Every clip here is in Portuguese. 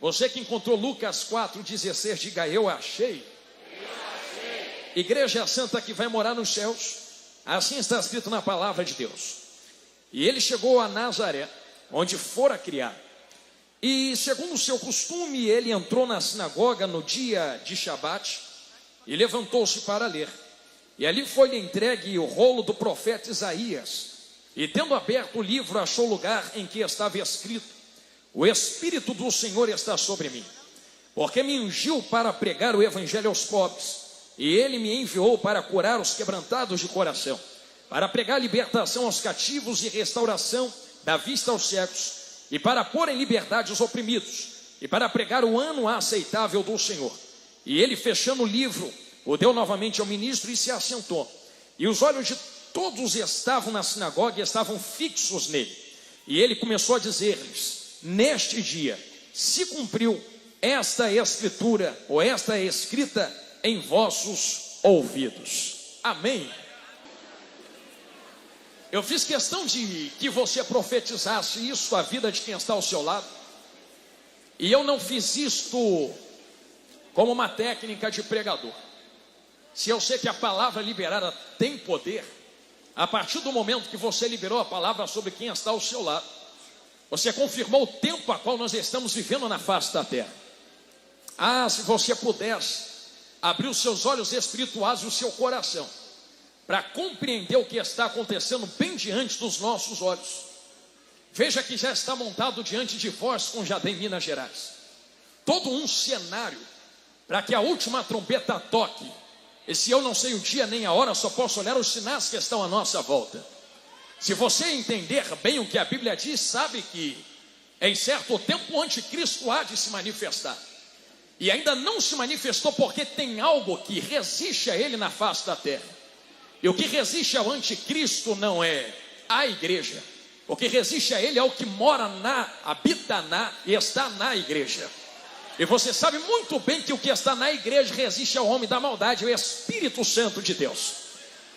Você que encontrou Lucas 4,16, diga: eu achei. Igreja santa que vai morar nos céus, assim está escrito na palavra de Deus. E ele chegou a Nazaré, onde fora criado, e segundo o seu costume, ele entrou na sinagoga no dia de Shabat e levantou-se para ler. E ali foi-lhe entregue o rolo do profeta Isaías, e tendo aberto o livro, achou o lugar em que estava escrito: o Espírito do Senhor está sobre mim, porque me ungiu para pregar o evangelho aos pobres, e ele me enviou para curar os quebrantados de coração, para pregar libertação aos cativos e restauração da vista aos cegos, e para pôr em liberdade os oprimidos, e para pregar o ano aceitável do Senhor. E ele, fechando o livro, o deu novamente ao ministro e se assentou. E os olhos de todos estavam na sinagoga e estavam fixos nele. E ele começou a dizer-lhes: neste dia se cumpriu esta escritura, ou esta escrita em vossos ouvidos. Amém. Eu fiz questão de que você profetizasse isso à vida de quem está ao seu lado, e eu não fiz isto como uma técnica de pregador. Se eu sei que a palavra liberada tem poder, a partir do momento que você liberou a palavra sobre quem está ao seu lado, você confirmou o tempo a qual nós estamos vivendo na face da terra. Se você pudesse abrir os seus olhos espirituais e o seu coração para compreender o que está acontecendo bem diante dos nossos olhos. Veja que já está montado diante de vós com Jardim, Minas Gerais, todo um cenário para que a última trombeta toque. E se eu não sei o dia nem a hora, só posso olhar os sinais que estão à nossa volta. Se você entender bem o que a Bíblia diz, sabe que em certo tempo o anticristo há de se manifestar. E ainda não se manifestou porque tem algo que resiste a ele na face da terra. E o que resiste ao anticristo não é a igreja. O que resiste a ele é o que mora habita e está na igreja. E você sabe muito bem que o que está na igreja resiste ao homem da maldade, o Espírito Santo de Deus.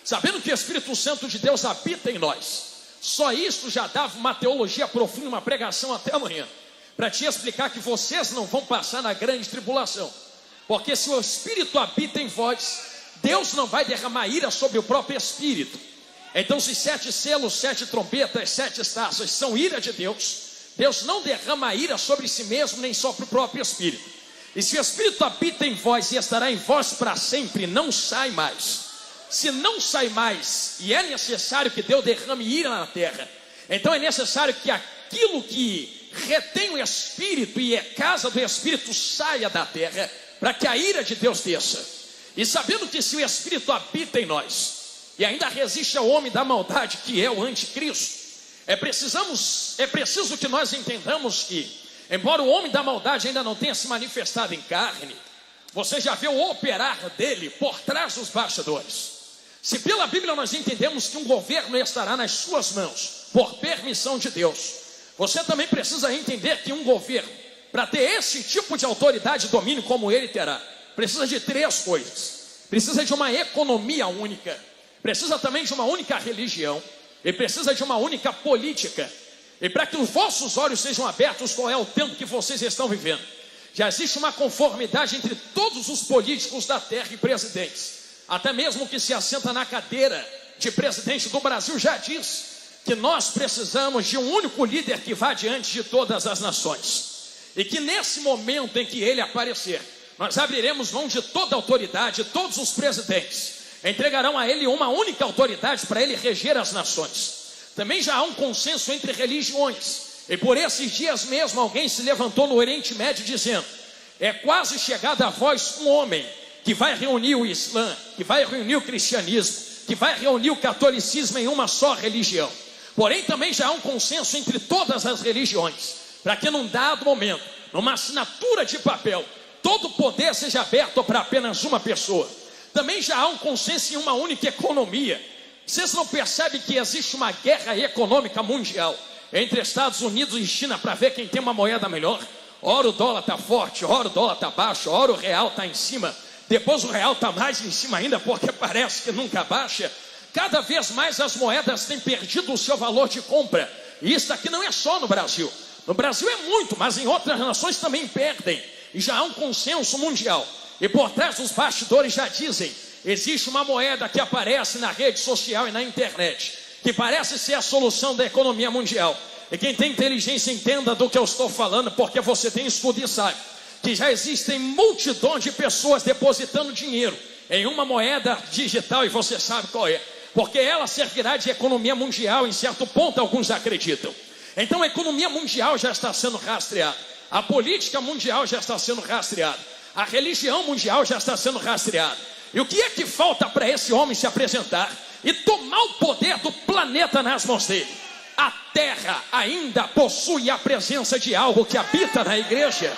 Sabendo que o Espírito Santo de Deus habita em nós, só isto já dava uma teologia profunda, uma pregação até amanhã, para te explicar que vocês não vão passar na grande tribulação. Porque se o Espírito habita em vós, Deus não vai derramar ira sobre o próprio Espírito. Então, se 7 selos, 7 trombetas, 7 taças são ira de Deus, Deus não derrama ira sobre si mesmo, nem sobre o próprio Espírito. E se o Espírito habita em vós e estará em vós para sempre, não sai mais. Se não sai mais, e é necessário que Deus derrame ira na terra, então é necessário que aquilo que retém o Espírito e é casa do Espírito saia da terra, para que a ira de Deus desça. E sabendo que se o Espírito habita em nós e ainda resiste ao homem da maldade, que é o anticristo, é preciso que nós entendamos que, embora o homem da maldade ainda não tenha se manifestado em carne, você já vê o operar dele por trás dos bastidores. Se pela Bíblia nós entendemos que um governo estará nas suas mãos por permissão de Deus, você também precisa entender que um governo, para ter esse tipo de autoridade e domínio como ele terá, precisa de 3 coisas. Precisa de uma economia única, precisa também de uma única religião, e precisa de uma única política. E para que os vossos olhos sejam abertos, qual é o tempo que vocês estão vivendo? Já existe uma conformidade entre todos os políticos da terra e presidentes. Até mesmo que se assenta na cadeira de presidente do Brasil já diz que nós precisamos de um único líder que vá diante de todas as nações. E que nesse momento em que ele aparecer, nós abriremos mão de toda autoridade, todos os presidentes entregarão a ele uma única autoridade para ele reger as nações. Também já há um consenso entre religiões, e por esses dias mesmo alguém se levantou no Oriente Médio dizendo: é quase chegada a vós um homem que vai reunir o Islã, que vai reunir o cristianismo, que vai reunir o catolicismo em uma só religião. Porém também já há um consenso entre todas as religiões, para que num dado momento, numa assinatura de papel, todo o poder seja aberto para apenas uma pessoa. Também já há um consenso em uma única economia. Vocês não percebem que existe uma guerra econômica mundial entre Estados Unidos e China para ver quem tem uma moeda melhor? Ora o dólar está forte, ora o dólar está baixo, ora o real está em cima, depois o real está mais em cima ainda porque parece que nunca baixa. Cada vez mais as moedas têm perdido o seu valor de compra. E isso aqui não é só no Brasil. No Brasil é muito, mas em outras nações também perdem. E já há um consenso mundial. E por trás dos bastidores já dizem, existe uma moeda que aparece na rede social e na internet, que parece ser a solução da economia mundial. E quem tem inteligência entenda do que eu estou falando, porque você tem estudo e sabe que já existem multidões de pessoas depositando dinheiro em uma moeda digital, e você sabe qual é, porque ela servirá de economia mundial, em certo ponto alguns acreditam. Então a economia mundial já está sendo rastreada, a política mundial já está sendo rastreada, a religião mundial já está sendo rastreada. E o que é que falta para esse homem se apresentar e tomar o poder do planeta nas mãos dele? A terra ainda possui a presença de algo que habita na igreja.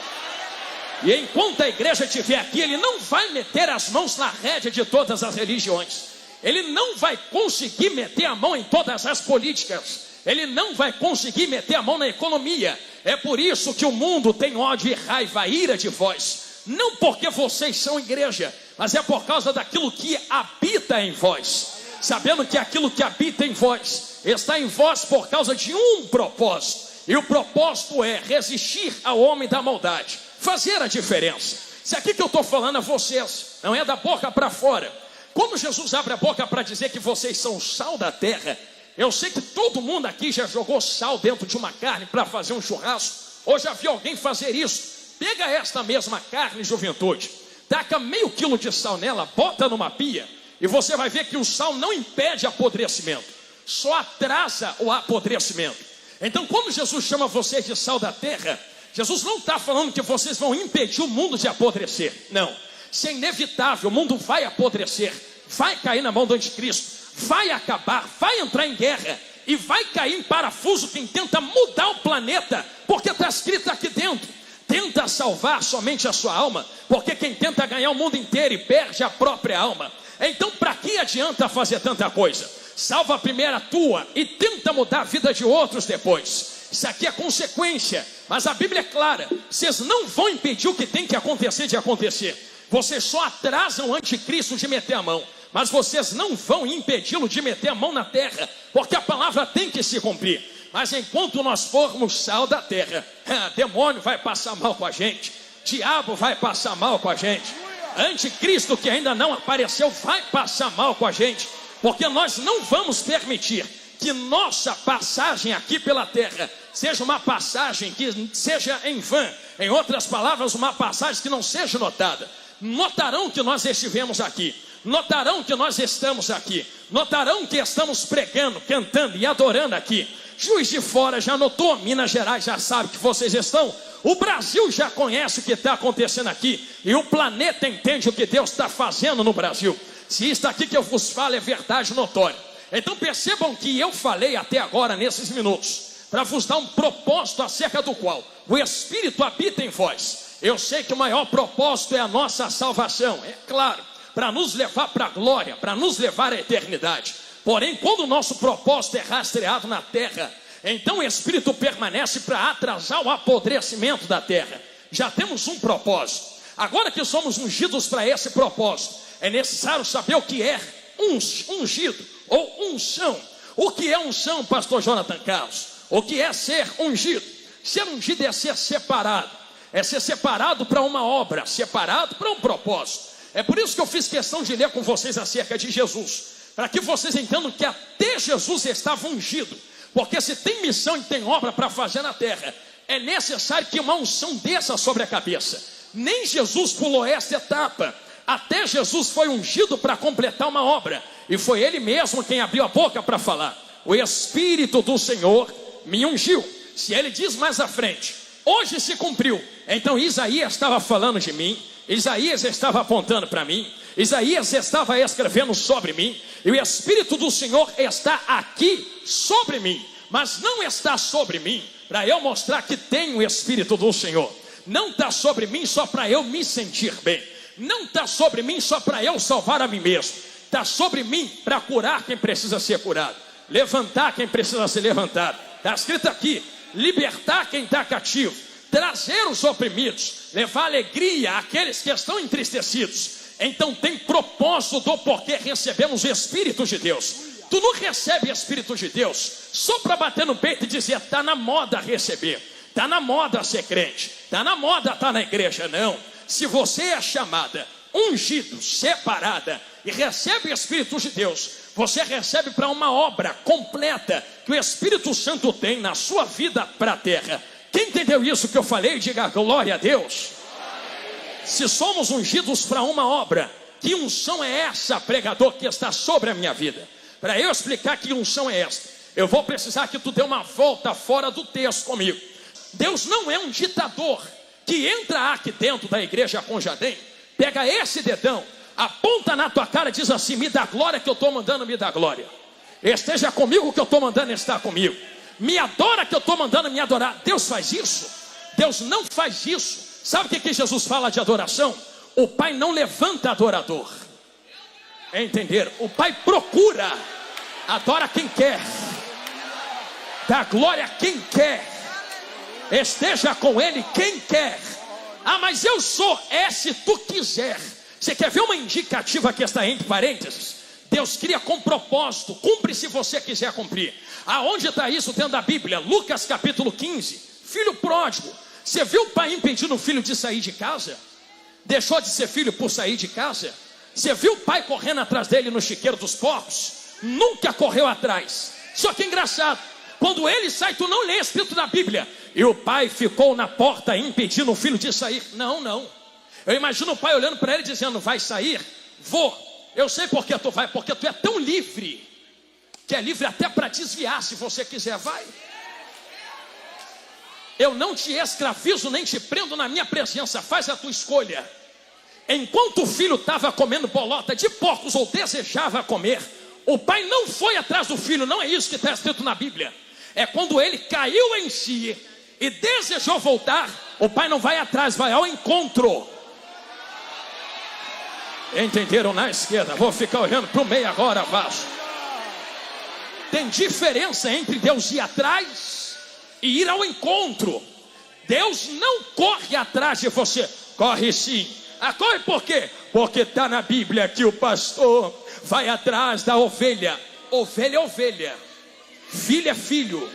E enquanto a igreja estiver aqui, ele não vai meter as mãos na rédea de todas as religiões. Ele não vai conseguir meter a mão em todas as políticas. Ele não vai conseguir meter a mão na economia. É por isso que o mundo tem ódio e raiva, ira de vós. Não porque vocês são igreja, mas é por causa daquilo que habita em vós. Sabendo que aquilo que habita em vós está em vós por causa de um propósito. E o propósito é resistir ao homem da maldade, fazer a diferença. Isso aqui que eu estou falando a vocês não é da boca para fora. Quando Jesus abre a boca para dizer que vocês são o sal da terra, eu sei que todo mundo aqui já jogou sal dentro de uma carne para fazer um churrasco, ou já viu alguém fazer isso. Pega esta mesma carne, juventude, taca meio quilo de sal nela, bota numa pia, e você vai ver que o sal não impede apodrecimento, só atrasa o apodrecimento. Então quando Jesus chama vocês de sal da terra, Jesus não está falando que vocês vão impedir o mundo de apodrecer. Não, isso é inevitável, o mundo vai apodrecer, vai cair na mão do anticristo, vai acabar, vai entrar em guerra, e vai cair em parafuso quem tenta mudar o planeta, porque está escrito aqui dentro, tenta salvar somente a sua alma, porque quem tenta ganhar o mundo inteiro e perde a própria alma. Então para que adianta fazer tanta coisa? Salva primeiro a tua e tenta mudar a vida de outros depois. Isso aqui é consequência, mas a Bíblia é clara, vocês não vão impedir o que tem que acontecer de acontecer. Vocês só atrasam o anticristo de meter a mão, mas vocês não vão impedi-lo de meter a mão na terra, porque a palavra tem que se cumprir. Mas enquanto nós formos sal da terra, demônio vai passar mal com a gente, diabo vai passar mal com a gente, anticristo que ainda não apareceu vai passar mal com a gente, porque nós não vamos permitir que nossa passagem aqui pela terra seja uma passagem que seja em vão. Em outras palavras, uma passagem que não seja notada. Notarão que nós estivemos aqui, notarão que nós estamos aqui, notarão que estamos pregando, cantando e adorando aqui. Juiz de Fora já notou, Minas Gerais já sabe que vocês estão, o Brasil já conhece o que está acontecendo aqui, e o planeta entende o que Deus está fazendo no Brasil. Se isso aqui que eu vos falo é verdade notória. Então percebam que eu falei até agora nesses minutos para vos dar um propósito acerca do qual o Espírito habita em vós. Eu sei que o maior propósito é a nossa salvação, é claro, para nos levar para a glória, para nos levar à eternidade. Porém, quando o nosso propósito é rastreado na terra, então o Espírito permanece para atrasar o apodrecimento da terra. Já temos um propósito. Agora que somos ungidos para esse propósito, é necessário saber o que é ungido ou unção. O que é unção, pastor Jonathan Carlos? O que é ser ungido? Ser ungido é ser separado. É ser separado para uma obra, separado para um propósito. É por isso que eu fiz questão de ler com vocês acerca de Jesus, para que vocês entendam que até Jesus estava ungido. Porque se tem missão e tem obra para fazer na terra, é necessário que uma unção desça sobre a cabeça. Nem Jesus pulou esta etapa. Até Jesus foi ungido para completar uma obra, e foi ele mesmo quem abriu a boca para falar. O Espírito do Senhor me ungiu. Se ele diz mais à frente, hoje se cumpriu, então Isaías estava falando de mim, Isaías estava apontando para mim, Isaías estava escrevendo sobre mim, e o Espírito do Senhor está aqui sobre mim, mas não está sobre mim para eu mostrar que tenho o Espírito do Senhor. Não está sobre mim só para eu me sentir bem, não está sobre mim só para eu salvar a mim mesmo, está sobre mim para curar quem precisa ser curado, levantar quem precisa ser levantado. Está escrito aqui, libertar quem está cativo, trazer os oprimidos, levar alegria àqueles que estão entristecidos. Então tem propósito do porquê recebemos o Espírito de Deus. Tu não recebe o Espírito de Deus só para bater no peito e dizer, está na moda receber. Está na moda ser crente, está na moda estar na igreja. Não, se você é chamada, ungido, separada e recebe o Espírito de Deus, você recebe para uma obra completa que o Espírito Santo tem na sua vida para a terra. Quem entendeu isso que eu falei, diga glória a Deus. Se somos ungidos para uma obra, que unção é essa, pregador, que está sobre a minha vida? Para eu explicar que unção é esta, eu vou precisar que tu dê uma volta fora do texto comigo. Deus não é um ditador que entra aqui dentro da igreja com Jardim, pega esse dedão, aponta na tua cara e diz assim: me dá glória que eu estou mandando, me dá glória. Esteja comigo que eu estou mandando estar comigo. Me adora que eu estou mandando me adorar. Deus faz isso? Deus não faz isso. Sabe o que Jesus fala de adoração? O Pai não levanta adorador. Entenderam? O Pai procura, adora quem quer, dá glória a quem quer, esteja com Ele quem quer. Ah, mas eu sou, se tu quiser. Você quer ver uma indicativa que está entre parênteses? Deus cria com propósito, cumpre se você quiser cumprir. Aonde está isso dentro da Bíblia? Lucas capítulo 15, filho pródigo. Você viu o pai impedindo o filho de sair de casa? Deixou de ser filho por sair de casa? Você viu o pai correndo atrás dele no chiqueiro dos porcos? Nunca correu atrás. Só que é engraçado, quando ele sai, tu não lê escrito na Bíblia: e o pai ficou na porta impedindo o filho de sair. Não. Eu imagino o pai olhando para ele dizendo: vai sair? Vou. Eu sei porque tu vai, porque tu é tão livre, que é livre até para desviar, se você quiser, vai. Eu não te escravizo nem te prendo na minha presença, faz a tua escolha. Enquanto o filho estava comendo bolota de porcos ou desejava comer, o pai não foi atrás do filho. Não é isso que está escrito na Bíblia. É quando ele caiu em si e desejou voltar, o pai não vai atrás, vai ao encontro. Entenderam? Na esquerda, vou ficar olhando para o meio agora, vaso. Tem diferença entre Deus ir atrás e ir ao encontro. Deus não corre atrás de você. Corre sim. Corre por quê? Porque está na Bíblia que o pastor vai atrás da ovelha. Ovelha é ovelha, filho é filho.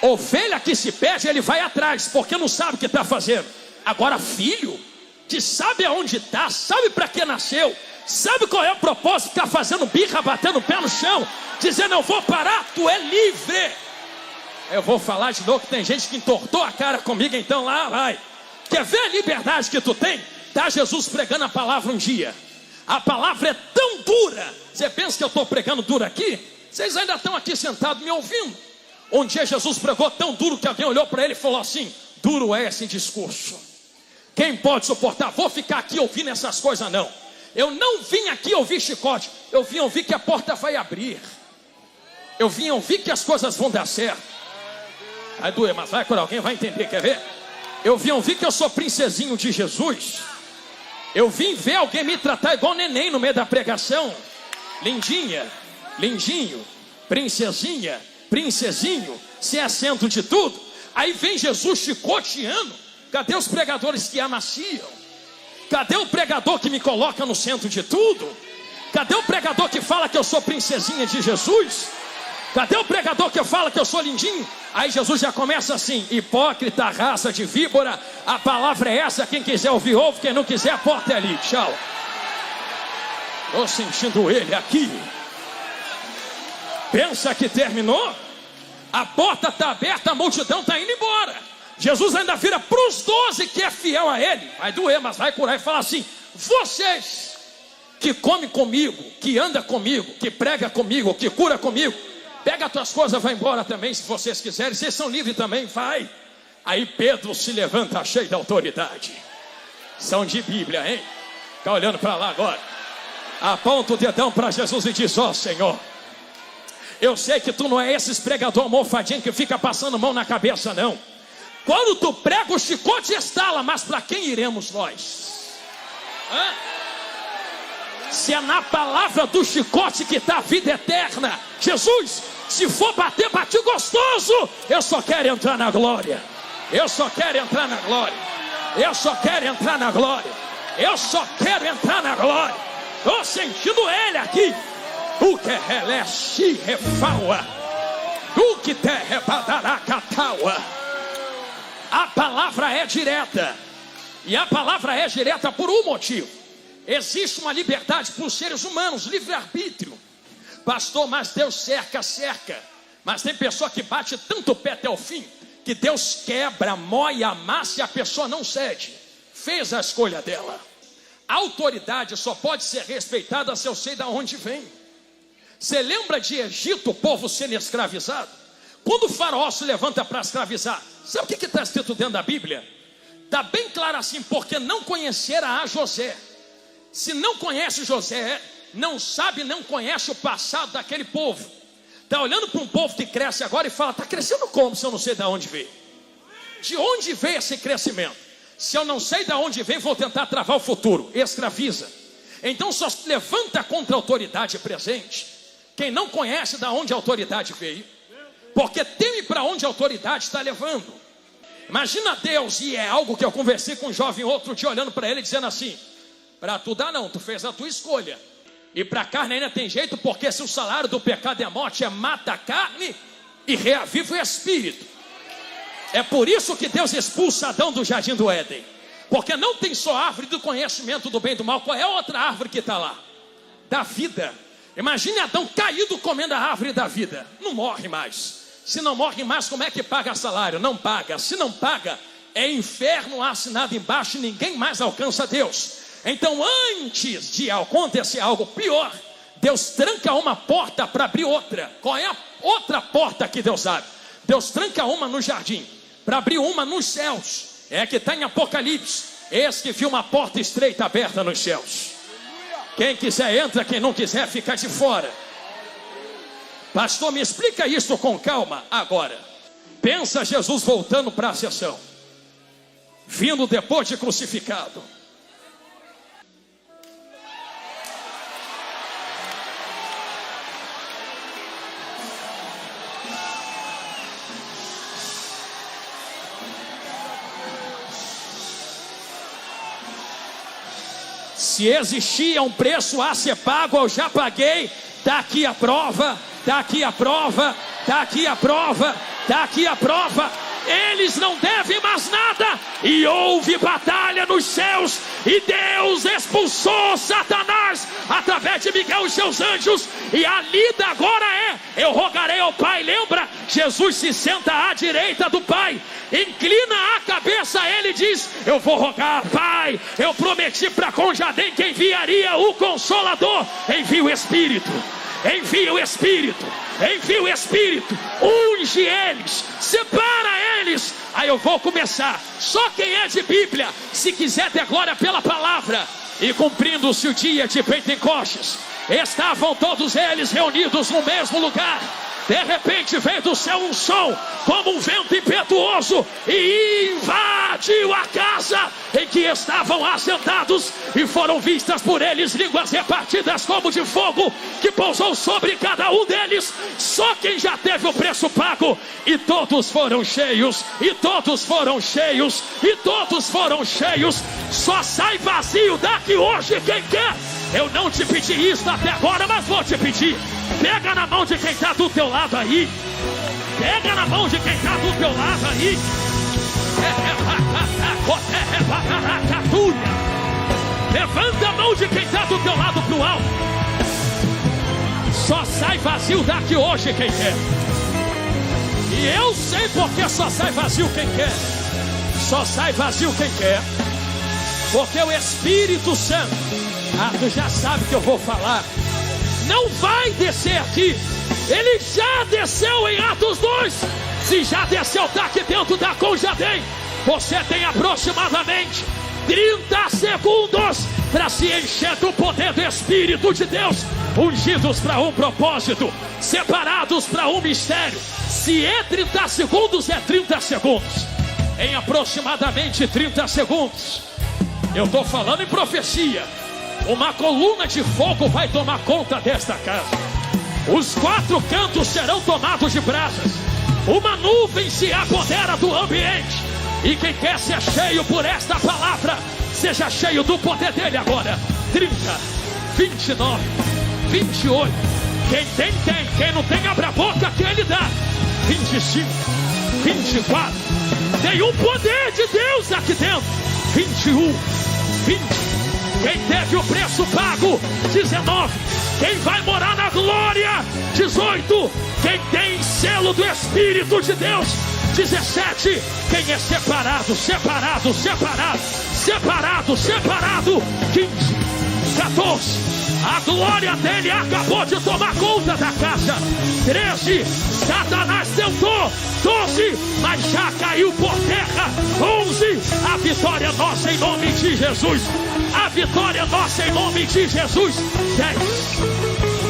Ovelha que se perde, ele vai atrás, porque não sabe o que está fazendo. Agora filho, que sabe aonde está, sabe para que nasceu, sabe qual é o propósito, ficar fazendo birra, batendo o pé no chão, dizendo eu vou parar, tu é livre. Eu vou falar de novo que tem gente que entortou a cara comigo, então lá vai. Quer ver a liberdade que tu tem? Tá Jesus pregando a palavra um dia. A palavra é tão dura. Você pensa que eu estou pregando duro aqui? Vocês ainda estão aqui sentados me ouvindo. Um dia Jesus pregou tão duro que alguém olhou para ele e falou assim: duro é esse discurso. Quem pode suportar? Vou ficar aqui ouvindo essas coisas não. Eu não vim aqui ouvir chicote. Eu vim ouvir que a porta vai abrir. Eu vim ouvir que as coisas vão dar certo. Vai doer, mas vai, quando alguém vai entender, quer ver? Eu vim ouvir que eu sou princesinho de Jesus. Eu vim ver alguém me tratar igual neném no meio da pregação. Lindinha, lindinho, princesinha, princesinho, se é centro de tudo. Aí vem Jesus chicoteando. Cadê os pregadores que amaciam? Cadê o pregador que me coloca no centro de tudo? Cadê o pregador que fala que eu sou princesinha de Jesus? Cadê o pregador que fala que eu sou lindinho? Aí Jesus já começa assim: hipócrita, raça de víbora, a palavra é essa, quem quiser ouvir ouve, quem não quiser a porta é ali, tchau. Estou sentindo ele aqui. Pensa que terminou? A porta está aberta, a multidão está indo embora. Jesus ainda vira para os 12 que é fiel a ele. Vai doer, mas vai curar, e fala assim: vocês que comem comigo, que andam comigo, que prega comigo, que cura comigo, pega as tuas coisas, vai embora também, se vocês quiserem. Vocês são livres também, vai. Aí Pedro se levanta cheio de autoridade. São de Bíblia, hein? Fica olhando para lá agora. Aponta o dedão para Jesus e diz: ó Senhor, eu sei que tu não é esses pregador almofadinho que fica passando mão na cabeça, não. Quando tu prega, o chicote estala, mas para quem iremos nós? Se é na palavra do chicote que está a vida eterna. Jesus, se for bater, bate gostoso. Eu só quero entrar na glória. Eu só quero entrar na glória. Eu só quero entrar na glória. Eu só quero entrar na glória. Estou sentindo ele aqui. O que releste refaua. O que a palavra é direta. E a palavra é direta por um motivo. Existe uma liberdade para os seres humanos, livre-arbítrio. Pastor, mas Deus cerca. Mas tem pessoa que bate tanto o pé até o fim, que Deus quebra, moe, amassa e a pessoa não cede. Fez a escolha dela. A autoridade só pode ser respeitada se eu sei de onde vem. Você lembra de Egito, o povo sendo escravizado? Quando o faraó se levanta para escravizar, sabe o que está escrito dentro da Bíblia? Está bem claro assim, porque não conhecera a José. Se não conhece José, não sabe, não conhece o passado daquele povo. Está olhando para um povo que cresce agora e fala, está crescendo como se eu não sei de onde veio? De onde veio esse crescimento? Se eu não sei de onde veio, vou tentar travar o futuro. Escraviza. Então só se levanta contra a autoridade presente quem não conhece de onde a autoridade veio, porque teme para onde a autoridade está levando. Imagina Deus, e é algo que eu conversei com um jovem outro dia, olhando para ele, dizendo assim, para tu dar não, tu fez a tua escolha. E para a carne ainda tem jeito, porque se o salário do pecado é morte, mata a carne e reaviva o espírito. É por isso que Deus expulsa Adão do jardim do Éden, porque não tem só árvore do conhecimento do bem e do mal. Qual é a outra árvore que está lá? Da vida. Imagine Adão caído comendo a árvore da vida. Não morre mais. Se não morre mais, como é que paga salário? Não paga. Se não paga, é inferno assinado embaixo e ninguém mais alcança Deus. Então antes de acontecer algo pior, Deus tranca uma porta para abrir outra. Qual é a outra porta que Deus abre? Deus tranca uma no jardim para abrir uma nos céus. É que está em Apocalipse. Esse que viu uma porta estreita aberta nos céus. Quem quiser entra, quem não quiser fica de fora. Pastor, me explica isso com calma agora. Pensa Jesus voltando para a sessão, vindo depois de crucificado. Se existia um preço a ser pago, eu já paguei. Está aqui a prova, está aqui a prova, está aqui a prova, está aqui a prova. Eles não devem mais nada. E houve batalha nos céus, e Deus expulsou Satanás através de Miguel e seus anjos. E a lida agora é: eu rogarei ao Pai. Lembra? Jesus se senta à direita do Pai, inclina a cabeça a ele e diz: eu vou rogar, Pai, eu prometi para Conjadem que enviaria o Consolador. Envia o Espírito, envia o Espírito, envia o Espírito, unge eles, separa eles. Aí eu vou começar. Só quem é de Bíblia, se quiser ter glória pela palavra. E cumprindo-se o dia de Pentecostes, estavam todos eles reunidos no mesmo lugar. De repente veio do céu um som, como um vento impetuoso, e invadiu a casa em que estavam assentados. E foram vistas por eles línguas repartidas como de fogo, que pousou sobre cada um deles. Só quem já teve o preço pago. E todos foram cheios, e todos foram cheios, e todos foram cheios. Só sai vazio daqui hoje quem quer. Eu não te pedi isso até agora, mas vou te pedir. Pega na mão de quem está do teu lado aí. Pega na mão de quem está do teu lado aí. Levanta a mão de quem está do teu lado pro alto. Só sai vazio daqui hoje quem quer. E eu sei porque só sai vazio quem quer. Só sai vazio quem quer, porque o Espírito Santo, tu já sabe que eu vou falar, não vai descer aqui. Ele já desceu em Atos 2. Se já desceu, está aqui dentro da Conjadem. Você tem aproximadamente 30 segundos para se encher do poder do Espírito de Deus. Ungidos para um propósito, separados para um mistério. Se é 30 segundos, é 30 segundos. Em aproximadamente 30 segundos, eu estou falando em profecia. Uma coluna de fogo vai tomar conta desta casa. Os 4 cantos serão tomados de brasas. Uma nuvem se apodera do ambiente. E quem quer ser cheio por esta palavra, seja cheio do poder dele agora. 30, 29, 28. Quem tem, tem. Quem não tem, abre a boca que ele dá. 25, 24. Tem um poder de Deus aqui dentro. 21, 20. Quem teve o preço pago, 19. Quem vai morar na glória, 18. Quem tem selo do Espírito de Deus, 17. Quem é separado, separado, separado, separado, separado, 15, 14. A glória dele acabou de tomar conta da casa. 13, Satanás tentou. 12, mas já caiu por terra. 11, a vitória é nossa em nome de Jesus. A vitória é nossa em nome de Jesus. 10,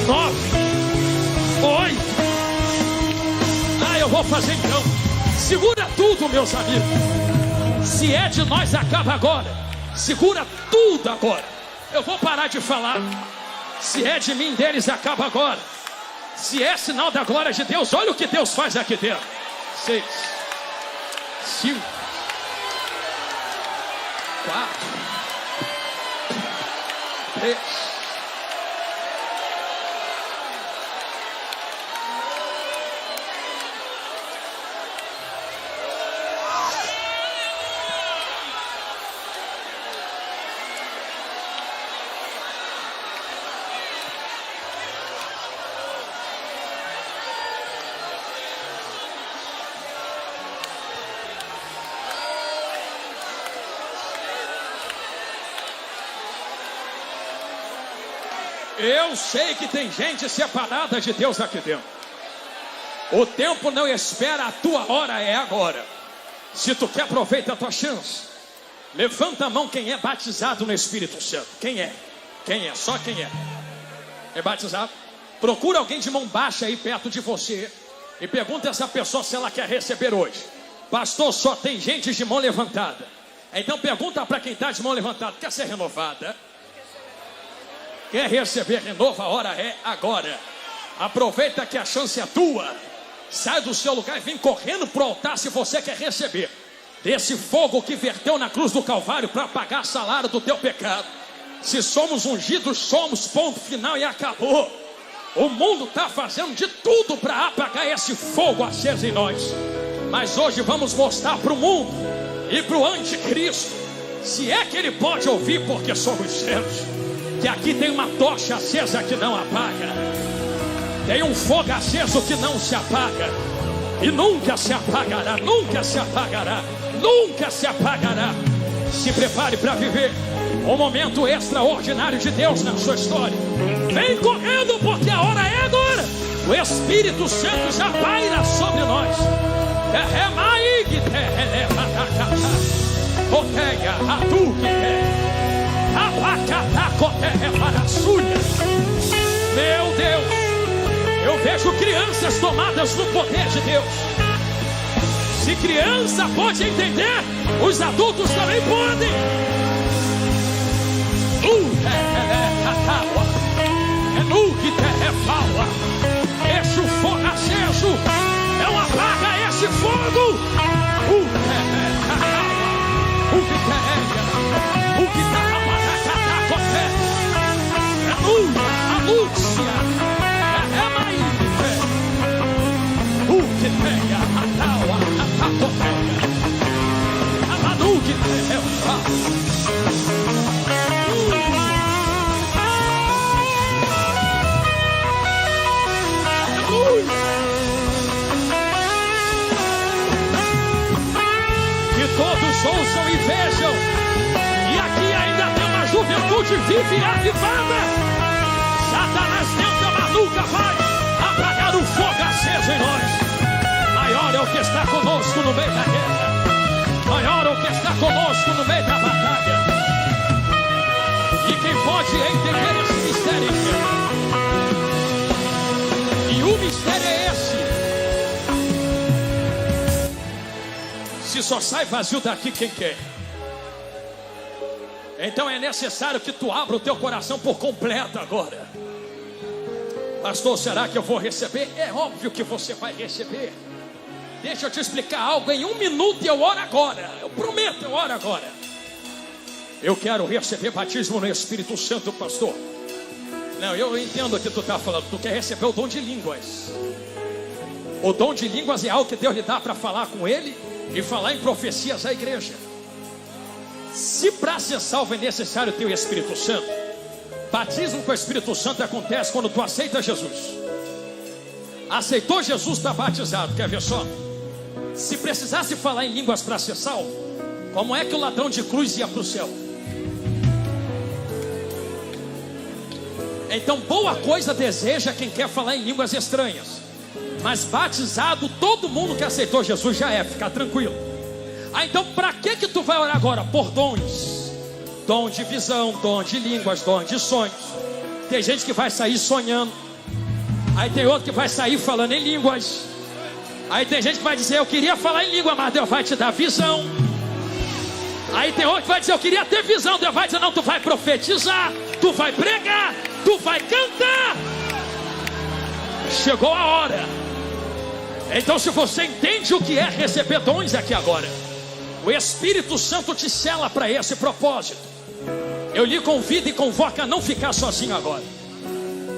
9, 8. Eu vou fazer então. Segura tudo, meus amigos. Se é de nós, acaba agora. Segura tudo agora. Eu vou parar de falar. Se é de mim, deles, acaba agora. Se é sinal da glória de Deus, olha o que Deus faz aqui dentro. 6, 5, 4, 3. Eu sei que tem gente separada de Deus aqui dentro. O tempo não espera, a tua hora é agora. Se tu quer, aproveita a tua chance. Levanta a mão quem é batizado no Espírito Santo. Quem é? Quem é? Só quem é? É batizado? Procura alguém de mão baixa aí perto de você e pergunta a essa pessoa se ela quer receber hoje. Pastor, só tem gente de mão levantada. Então pergunta para quem está de mão levantada: quer ser renovada? Quer receber renovo? A hora é agora. Aproveita que a chance é tua. Sai do seu lugar e vem correndo para o altar se você quer receber desse fogo que verteu na cruz do Calvário para pagar salário do teu pecado. Se somos ungidos, somos, ponto final e acabou. O mundo está fazendo de tudo para apagar esse fogo aceso em nós. Mas hoje vamos mostrar para o mundo e para o anticristo, se é que ele pode ouvir, porque somos cegos, que aqui tem uma tocha acesa que não apaga. Tem um fogo aceso que não se apaga. E nunca se apagará, nunca se apagará, nunca se apagará. Se prepare para viver um momento extraordinário de Deus na sua história. Vem correndo, porque a hora é agora. O Espírito Santo já paira sobre nós. Meu Deus, eu vejo crianças tomadas no poder de Deus. Se criança pode entender, os adultos também podem. Esse o fogo aceso não apaga esse fogo. Que todos ouçam e vejam. E aqui ainda tem uma juventude viva e avivada. Satanás tenta, mas nunca vai apagar o fogo aceso em nós. Maior é o que está conosco no meio da guerra. Maior é o que está conosco no meio da batalha. E quem pode entender esse mistério? E o mistério é esse. Se só sai vazio daqui quem quer. Então é necessário que tu abra o teu coração por completo agora. Pastor, será que eu vou receber? É óbvio que você vai receber. Deixa eu te explicar algo em 1 minuto e eu oro agora. Eu prometo, eu oro agora. Eu quero receber batismo no Espírito Santo, pastor. Não, eu entendo o que tu está falando. Tu quer receber o dom de línguas. O dom de línguas é algo que Deus lhe dá para falar com Ele e falar em profecias à igreja. Se para ser salvo é necessário ter o Espírito Santo, batismo com o Espírito Santo acontece quando tu aceita Jesus. Aceitou Jesus, está batizado. Quer ver só? Se precisasse falar em línguas para ser salvo, como é que o ladrão de cruz ia para o céu? Então boa coisa deseja quem quer falar em línguas estranhas, mas batizado todo mundo que aceitou Jesus já é, fica tranquilo. Então para que tu vai orar agora? Por dons. Dom de visão, dom de línguas, dom de sonhos. Tem gente que vai sair sonhando. Aí tem outro que vai sair falando em línguas. Aí tem gente que vai dizer, eu queria falar em língua, mas Deus vai te dar visão. Aí tem outro que vai dizer, eu queria ter visão. Deus vai dizer, não, tu vai profetizar, tu vai pregar, tu vai cantar. Chegou a hora. Então se você entende o que é receber dons aqui agora, o Espírito Santo te sela para esse propósito. Eu lhe convido e convoco a não ficar sozinho agora.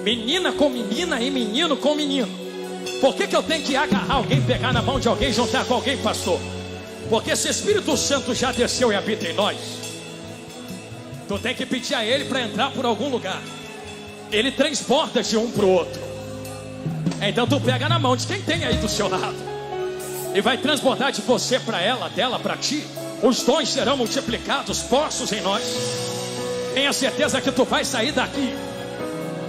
Menina com menina e menino com menino. Por que eu tenho que agarrar alguém, pegar na mão de alguém, juntar com alguém, pastor? Porque esse Espírito Santo já desceu e habita em nós. Tu tem que pedir a Ele para entrar por algum lugar. Ele transporta de um para o outro. Então tu pega na mão de quem tem aí do seu lado e vai transbordar de você para ela, dela para ti. Os dons serão multiplicados, postos em nós. Tenha certeza que tu vai sair daqui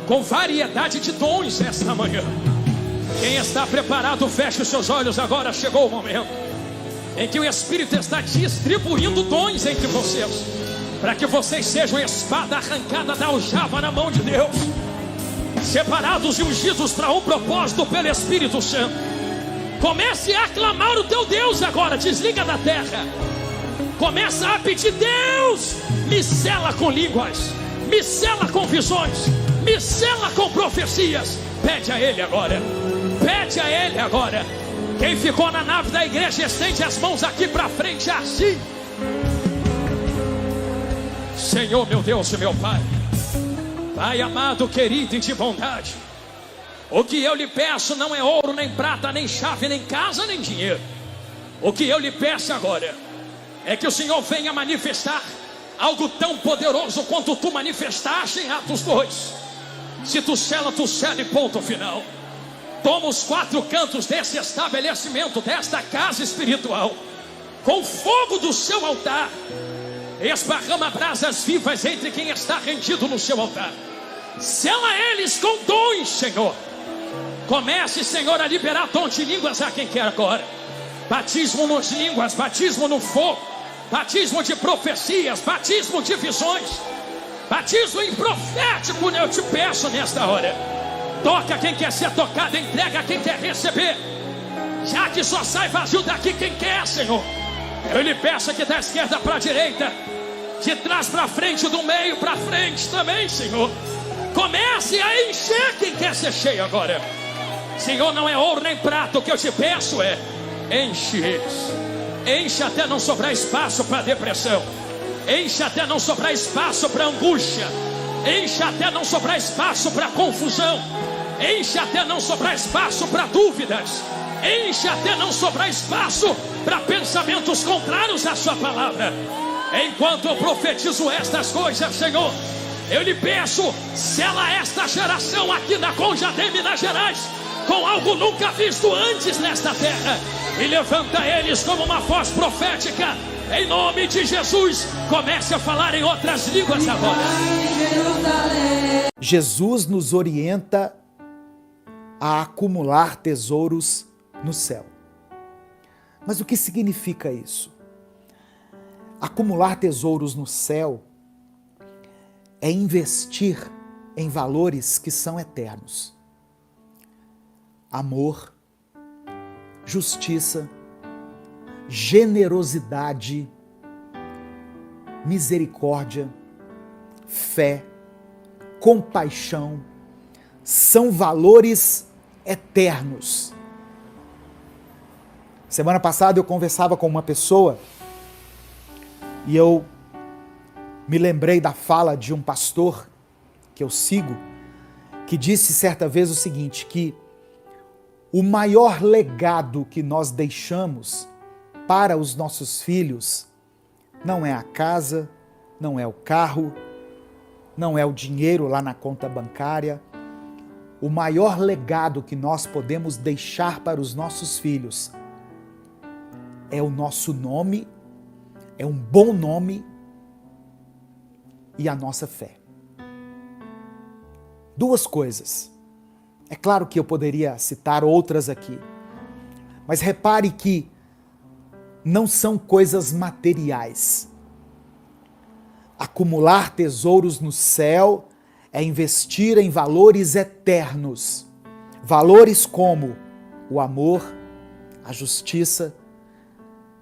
com variedade de dons esta manhã. Quem está preparado, feche os seus olhos agora. Chegou o momento em que o Espírito está distribuindo dons entre vocês, para que vocês sejam espada arrancada da aljava na mão de Deus, separados e ungidos para um propósito pelo Espírito Santo. Comece a aclamar o teu Deus agora. Desliga da terra. Começa a pedir, Deus, me sela com línguas, me sela com visões, me sela com profecias. Pede a Ele agora. Pede a Ele agora. Quem ficou na nave da igreja, estende as mãos aqui para frente, assim. Senhor, meu Deus e meu Pai, Pai amado, querido e de bondade, o que eu lhe peço não é ouro, nem prata, nem chave, nem casa, nem dinheiro. O que eu lhe peço agora é que o Senhor venha manifestar algo tão poderoso quanto tu manifestaste em Atos 2. Se tu sela e ponto final. Toma os 4 cantos desse estabelecimento, desta casa espiritual, com fogo do seu altar, esparrama brasas vivas entre quem está rendido no seu altar. Sela eles com dons, Senhor. Comece, Senhor, a liberar dom de línguas a quem quer agora. Batismo nas línguas, batismo no fogo, batismo de profecias, batismo de visões, batismo em profético. Eu te peço nesta hora. Toca quem quer ser tocado, entrega quem quer receber. Já que só sai vazio daqui quem quer, Senhor, eu lhe peço que da esquerda para a direita, de trás para frente, do meio para frente também, Senhor. Comece a encher quem quer ser cheio agora. Senhor, não é ouro nem prata, o que eu te peço é enche eles. Enche até não sobrar espaço para depressão. Enche até não sobrar espaço para angústia. Enche até não sobrar espaço para confusão. Enche até não sobrar espaço para dúvidas. Enche até não sobrar espaço para pensamentos contrários à sua palavra. Enquanto eu profetizo estas coisas, Senhor, eu lhe peço, sela esta geração aqui na Conjadem, Minas Gerais, com algo nunca visto antes nesta terra, e levanta eles como uma voz profética. Em nome de Jesus, comece a falar em outras línguas agora. Jesus nos orienta a acumular tesouros no céu. Mas o que significa isso? Acumular tesouros no céu é investir em valores que são eternos. Amor, justiça, generosidade, misericórdia, fé, compaixão, são valores eternos. Semana passada eu conversava com uma pessoa e eu me lembrei da fala de um pastor que eu sigo, que disse certa vez o seguinte, que o maior legado que nós deixamos para os nossos filhos não é a casa, não é o carro, não é o dinheiro lá na conta bancária. O maior legado que nós podemos deixar para os nossos filhos é o nosso nome, é um bom nome e a nossa fé. Duas coisas. É claro que eu poderia citar outras aqui, mas repare que não são coisas materiais. Acumular tesouros no céu é investir em valores eternos. Valores como o amor, a justiça,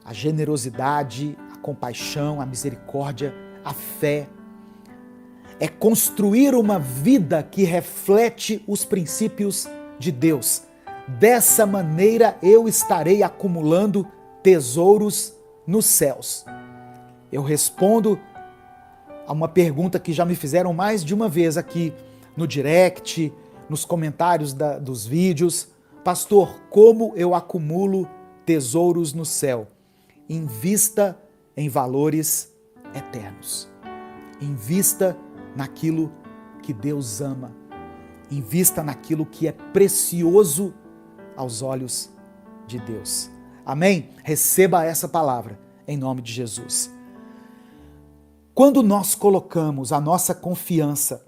a generosidade, a compaixão, a misericórdia, a fé. É construir uma vida que reflete os princípios de Deus. Dessa maneira eu estarei acumulando tesouros nos céus. Eu respondo a uma pergunta que já me fizeram mais de uma vez aqui no direct, nos comentários dos vídeos. Pastor, como eu acumulo tesouros no céu? Invista em valores eternos. Invista naquilo que Deus ama. Invista naquilo que é precioso aos olhos de Deus. Amém? Receba essa palavra em nome de Jesus. Quando nós colocamos a nossa confiança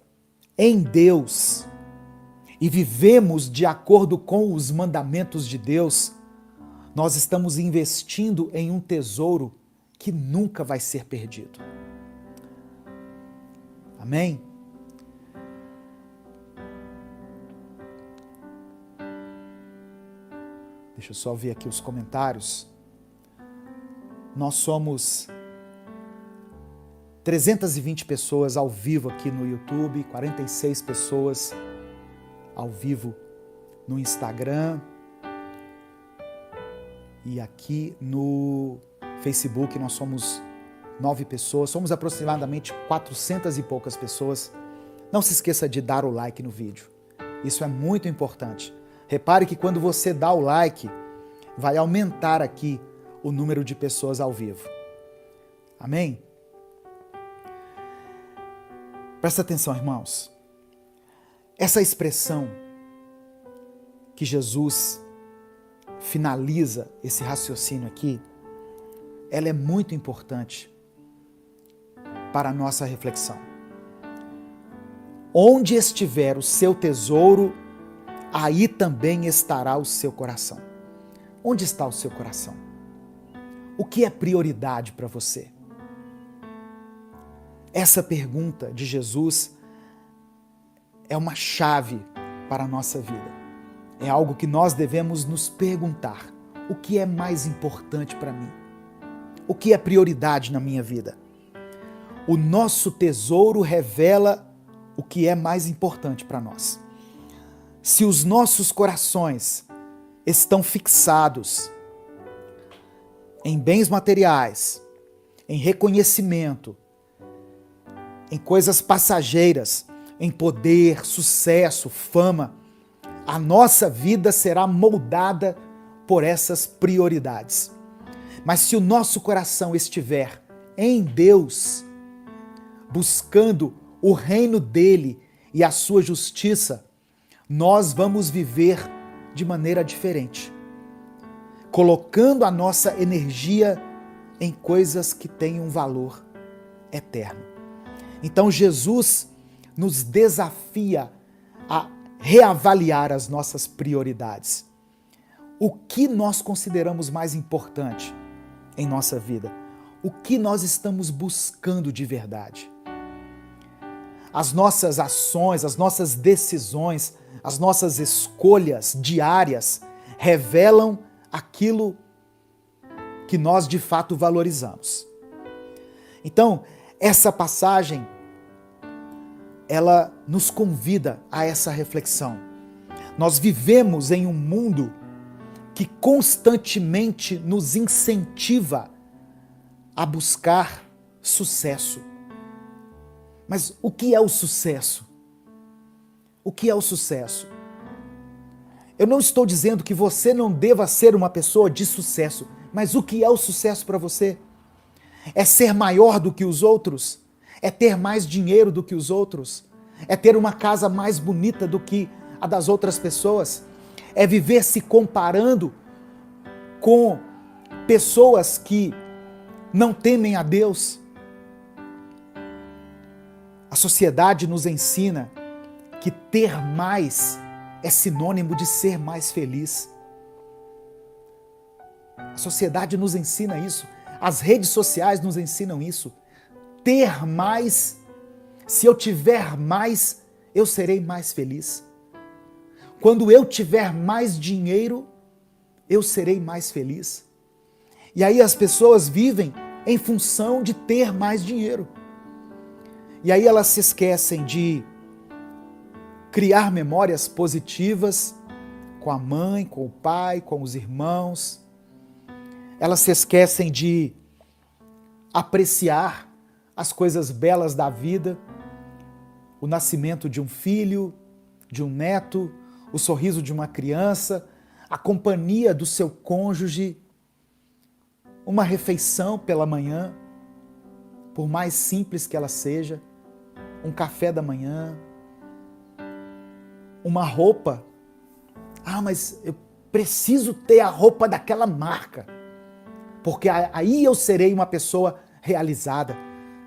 em Deus e vivemos de acordo com os mandamentos de Deus, nós estamos investindo em um tesouro que nunca vai ser perdido. Amém? Deixa eu só ver aqui os comentários. Nós somos 320 pessoas ao vivo aqui no YouTube, 46 pessoas ao vivo no Instagram e aqui no Facebook nós somos 9 pessoas, somos aproximadamente 400 e poucas pessoas. Não se esqueça de dar o like no vídeo, isso é muito importante. Repare que quando você dá o like, vai aumentar aqui o número de pessoas ao vivo. Amém? Presta atenção, irmãos. Essa expressão que Jesus finaliza esse raciocínio aqui, ela é muito importante para a nossa reflexão. Onde estiver o seu tesouro, aí também estará o seu coração. Onde está o seu coração? O que é prioridade para você? Essa pergunta de Jesus é uma chave para a nossa vida. É algo que nós devemos nos perguntar. O que é mais importante para mim? O que é prioridade na minha vida? O nosso tesouro revela o que é mais importante para nós. Se os nossos corações estão fixados em bens materiais, em reconhecimento, em coisas passageiras, em poder, sucesso, fama, a nossa vida será moldada por essas prioridades. Mas se o nosso coração estiver em Deus, buscando o reino dele e a sua justiça, nós vamos viver de maneira diferente, colocando a nossa energia em coisas que têm um valor eterno. Então Jesus nos desafia a reavaliar as nossas prioridades. O que nós consideramos mais importante em nossa vida? O que nós estamos buscando de verdade? As nossas ações, as nossas decisões, as nossas escolhas diárias revelam aquilo que nós de fato valorizamos. Então, essa passagem, ela nos convida a essa reflexão. Nós vivemos em um mundo que constantemente nos incentiva a buscar sucesso. Mas o que é o sucesso? O que é o sucesso? Eu não estou dizendo que você não deva ser uma pessoa de sucesso, mas o que é o sucesso para você? É ser maior do que os outros? É ter mais dinheiro do que os outros? É ter uma casa mais bonita do que a das outras pessoas? É viver se comparando com pessoas que não temem a Deus? A sociedade nos ensina que ter mais é sinônimo de ser mais feliz. A sociedade nos ensina isso. As redes sociais nos ensinam isso. Ter mais, se eu tiver mais, eu serei mais feliz. Quando eu tiver mais dinheiro, eu serei mais feliz. E aí as pessoas vivem em função de ter mais dinheiro. E aí elas se esquecem de criar memórias positivas com a mãe, com o pai, com os irmãos. Elas se esquecem de apreciar as coisas belas da vida, o nascimento de um filho, de um neto, o sorriso de uma criança, a companhia do seu cônjuge, uma refeição pela manhã, por mais simples que ela seja, um café da manhã, uma roupa. Ah, mas eu preciso ter a roupa daquela marca, porque aí eu serei uma pessoa realizada.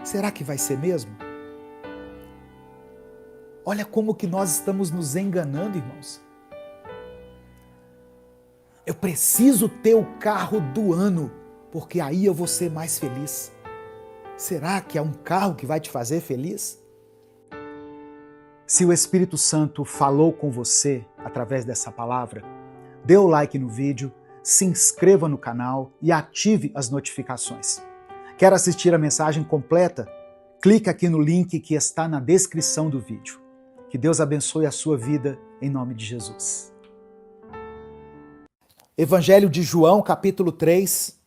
Será que vai ser mesmo? Olha como que nós estamos nos enganando, irmãos. Eu preciso ter o carro do ano, porque aí eu vou ser mais feliz. Será que é um carro que vai te fazer feliz? Se o Espírito Santo falou com você através dessa palavra, dê o like no vídeo, se inscreva no canal e ative as notificações. Quer assistir a mensagem completa? Clique aqui no link que está na descrição do vídeo. Que Deus abençoe a sua vida em nome de Jesus. Evangelho de João, capítulo 3,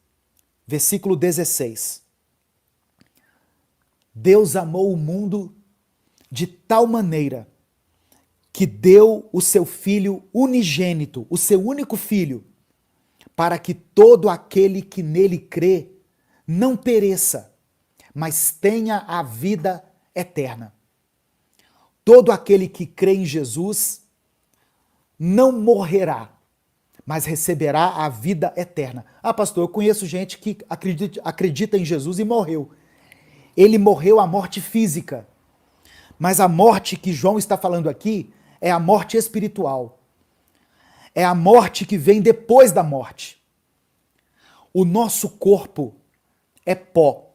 versículo 16. Deus amou o mundo de tal maneira que deu o seu Filho unigênito, o seu único Filho, para que todo aquele que nele crê não pereça, mas tenha a vida eterna. Todo aquele que crê em Jesus não morrerá, mas receberá a vida eterna. Ah, pastor, eu conheço gente que acredita em Jesus e morreu. Ele morreu a morte física. Mas a morte que João está falando aqui é a morte espiritual. É a morte que vem depois da morte. O nosso corpo é pó,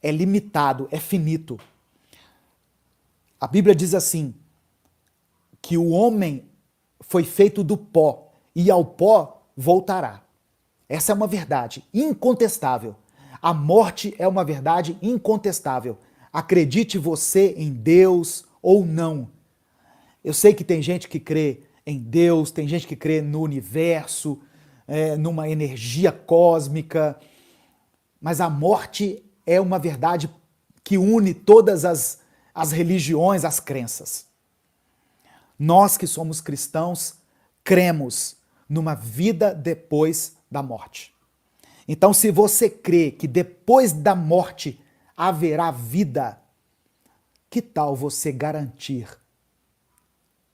é limitado, é finito. A Bíblia diz assim, que o homem foi feito do pó e ao pó voltará. Essa é uma verdade incontestável. A morte é uma verdade incontestável. Acredite você em Deus ou não. Eu sei que tem gente que crê em Deus, tem gente que crê no universo, numa energia cósmica, mas a morte é uma verdade que une todas as religiões, as crenças. Nós que somos cristãos, cremos numa vida depois da morte. Então, se você crê que depois da morte haverá vida, que tal você garantir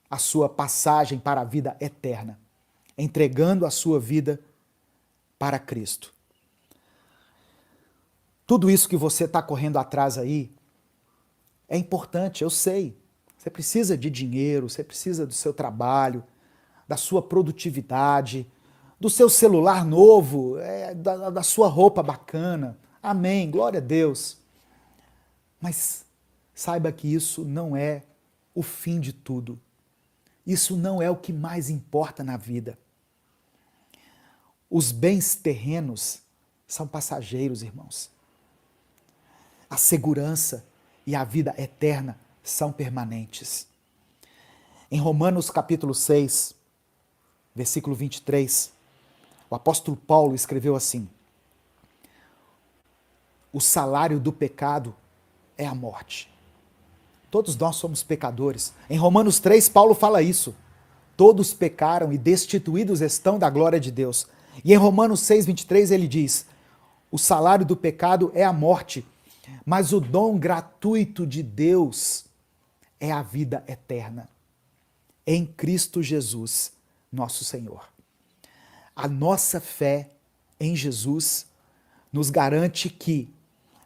a sua passagem para a vida eterna, entregando a sua vida para Cristo? Tudo isso que você está correndo atrás aí é importante, eu sei. Você precisa de dinheiro, você precisa do seu trabalho, da sua produtividade, do seu celular novo, da sua roupa bacana. Amém, glória a Deus. Mas saiba que isso não é o fim de tudo. Isso não é o que mais importa na vida. Os bens terrenos são passageiros, irmãos. A segurança e a vida eterna são permanentes. Em Romanos capítulo 6, versículo 23, o apóstolo Paulo escreveu assim: o salário do pecado é a morte. Todos nós somos pecadores. Em Romanos 3, Paulo fala isso. Todos pecaram e destituídos estão da glória de Deus. E em Romanos 6:23 ele diz: o salário do pecado é a morte, mas o dom gratuito de Deus é a vida eterna em Cristo Jesus, nosso Senhor. A nossa fé em Jesus nos garante que,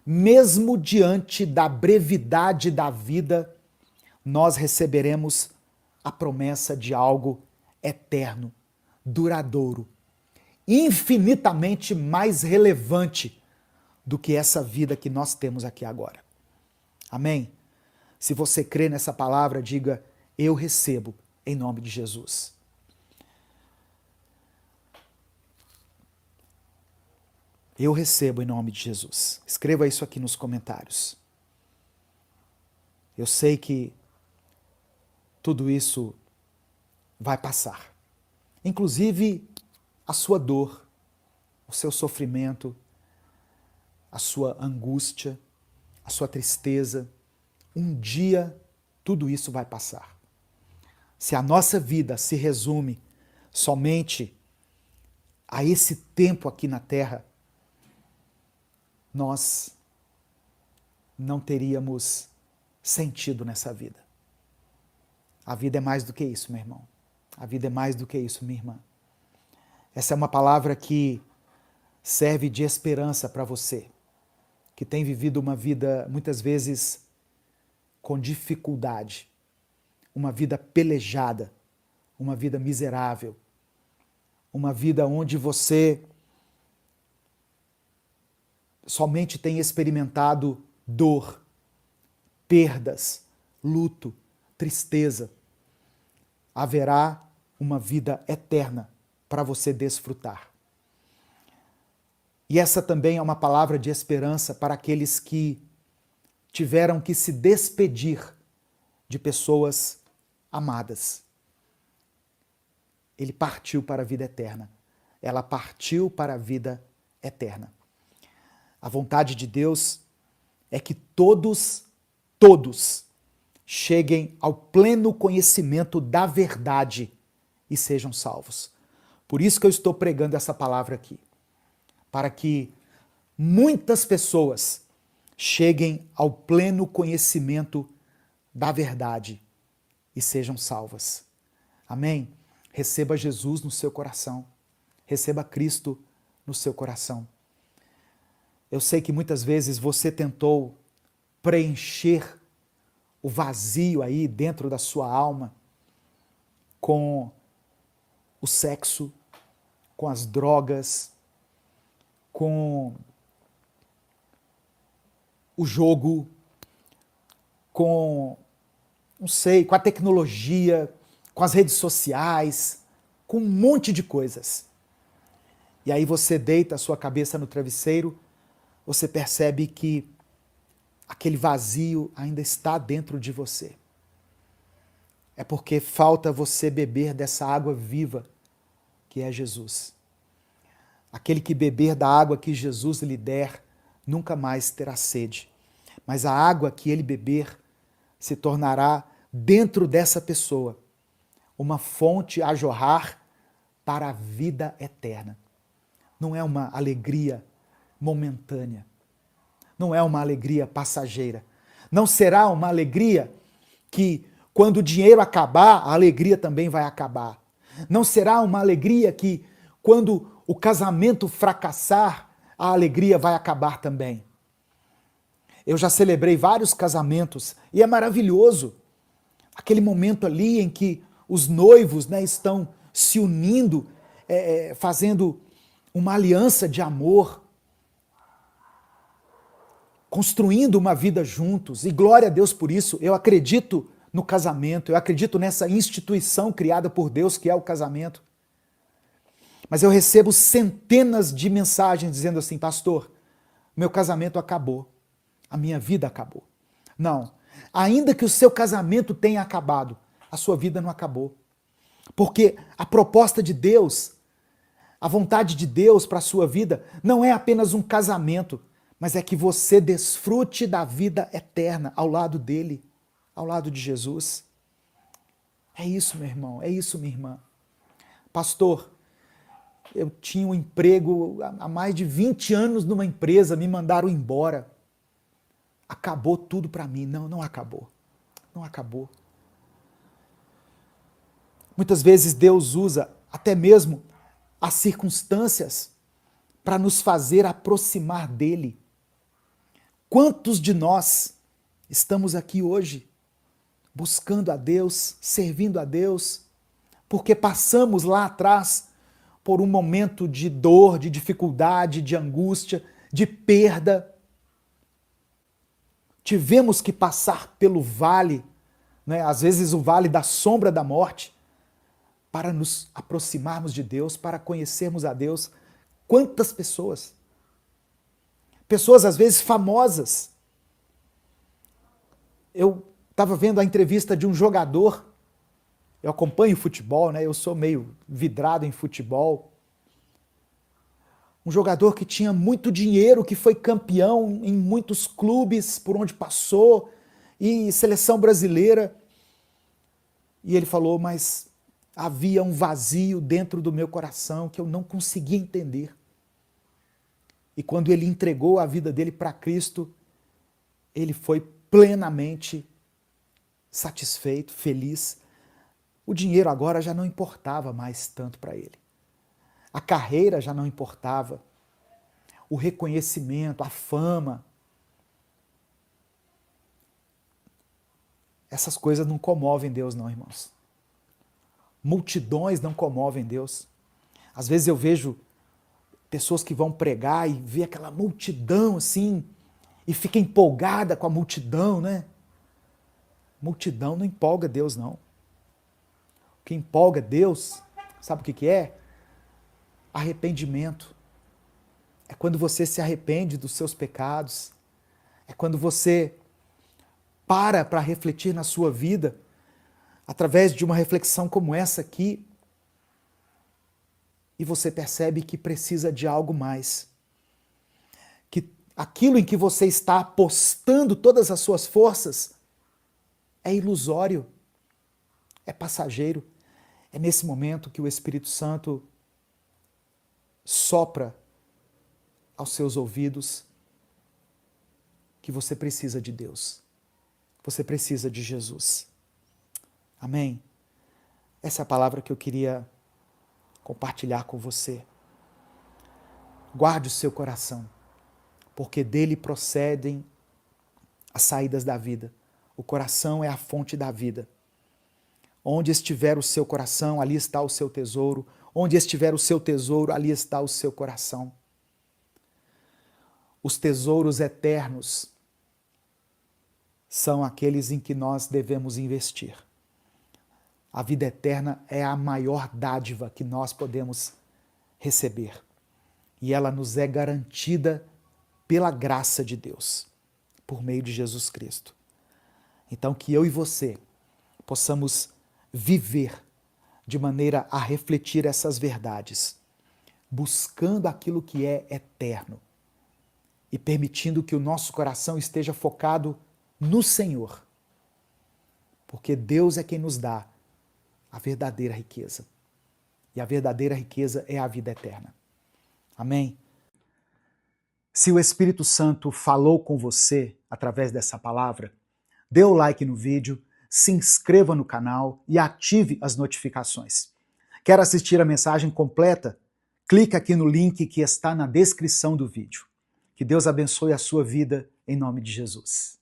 mesmo diante da brevidade da vida, nós receberemos a promessa de algo eterno, duradouro, infinitamente mais relevante do que essa vida que nós temos aqui agora. Amém? Se você crê nessa palavra, diga: eu recebo em nome de Jesus. Eu recebo em nome de Jesus. Escreva isso aqui nos comentários. Eu sei que tudo isso vai passar. Inclusive a sua dor, o seu sofrimento, a sua angústia, a sua tristeza. Um dia tudo isso vai passar. Se a nossa vida se resume somente a esse tempo aqui na Terra, nós não teríamos sentido nessa vida. A vida é mais do que isso, meu irmão. A vida é mais do que isso, minha irmã. Essa é uma palavra que serve de esperança para você, que tem vivido uma vida, muitas vezes, com dificuldade, uma vida pelejada, uma vida miserável, uma vida onde você somente tem experimentado dor, perdas, luto, tristeza. Haverá uma vida eterna para você desfrutar. E essa também é uma palavra de esperança para aqueles que tiveram que se despedir de pessoas amadas. Ele partiu para a vida eterna. Ela partiu para a vida eterna. A vontade de Deus é que todos cheguem ao pleno conhecimento da verdade e sejam salvos. Por isso que eu estou pregando essa palavra aqui, para que muitas pessoas cheguem ao pleno conhecimento da verdade e sejam salvas. Amém? Receba Jesus no seu coração. Receba Cristo no seu coração. Eu sei que muitas vezes você tentou preencher o vazio aí dentro da sua alma com o sexo, com as drogas, com o jogo, com, não sei, com a tecnologia, com as redes sociais, com um monte de coisas. E aí você deita a sua cabeça no travesseiro, você percebe que aquele vazio ainda está dentro de você. É porque falta você beber dessa água viva que é Jesus. Aquele que beber da água que Jesus lhe der, nunca mais terá sede. Mas a água que ele beber se tornará dentro dessa pessoa uma fonte a jorrar para a vida eterna. Não é uma alegria momentânea. Não é uma alegria passageira. Não será uma alegria que, quando o dinheiro acabar, a alegria também vai acabar. Não será uma alegria que, quando o casamento fracassar, a alegria vai acabar também. Eu já celebrei vários casamentos e é maravilhoso. Aquele momento ali em que os noivos, estão se unindo, fazendo uma aliança de amor, construindo uma vida juntos, e glória a Deus por isso. Eu acredito no casamento, eu acredito nessa instituição criada por Deus que é o casamento. Mas eu recebo centenas de mensagens dizendo assim: pastor, meu casamento acabou, a minha vida acabou. Não, ainda que o seu casamento tenha acabado, a sua vida não acabou. Porque a proposta de Deus, a vontade de Deus para a sua vida não é apenas um casamento, mas é que você desfrute da vida eterna ao lado dele, ao lado de Jesus. É isso, meu irmão, é isso, minha irmã. Pastor, eu tinha um emprego há mais de 20 anos numa empresa, me mandaram embora. Acabou tudo para mim. Não, não acabou. Não acabou. Muitas vezes Deus usa até mesmo as circunstâncias para nos fazer aproximar dele. Quantos de nós estamos aqui hoje buscando a Deus, servindo a Deus, porque passamos lá atrás por um momento de dor, de dificuldade, de angústia, de perda. Tivemos que passar pelo vale, né? Às vezes o vale da sombra da morte, para nos aproximarmos de Deus, para conhecermos a Deus. Quantas pessoas? Pessoas às vezes famosas. Eu estava vendo a entrevista de um jogador. Eu acompanho futebol, né? Eu sou meio vidrado em futebol. Um jogador que tinha muito dinheiro, que foi campeão em muitos clubes por onde passou, e seleção brasileira. E ele falou, mas havia um vazio dentro do meu coração que eu não conseguia entender. E quando ele entregou a vida dele para Cristo, ele foi plenamente satisfeito, feliz. O dinheiro agora já não importava mais tanto para ele. A carreira já não importava. O reconhecimento, a fama. Essas coisas não comovem Deus não, irmãos. Multidões não comovem Deus. Às vezes eu vejo pessoas que vão pregar e vê aquela multidão assim, e fica empolgada com a multidão, né? Multidão não empolga Deus não. O que empolga Deus, sabe o que é? Arrependimento. É quando você se arrepende dos seus pecados. É quando você para refletir na sua vida, através de uma reflexão como essa aqui, e você percebe que precisa de algo mais. Que aquilo em que você está apostando todas as suas forças é ilusório, é passageiro. É nesse momento que o Espírito Santo sopra aos seus ouvidos que você precisa de Deus. Você precisa de Jesus. Amém? Essa é a palavra que eu queria compartilhar com você. Guarde o seu coração, porque dele procedem as saídas da vida. O coração é a fonte da vida. Onde estiver o seu coração, ali está o seu tesouro. Onde estiver o seu tesouro, ali está o seu coração. Os tesouros eternos são aqueles em que nós devemos investir. A vida eterna é a maior dádiva que nós podemos receber. E ela nos é garantida pela graça de Deus, por meio de Jesus Cristo. Então, que eu e você possamos viver de maneira a refletir essas verdades, buscando aquilo que é eterno e permitindo que o nosso coração esteja focado no Senhor, porque Deus é quem nos dá a verdadeira riqueza. E a verdadeira riqueza é a vida eterna. Amém? Se o Espírito Santo falou com você através dessa palavra, dê o like no vídeo, se inscreva no canal e ative as notificações. Quer assistir a mensagem completa? Clique aqui no link que está na descrição do vídeo. Que Deus abençoe a sua vida em nome de Jesus.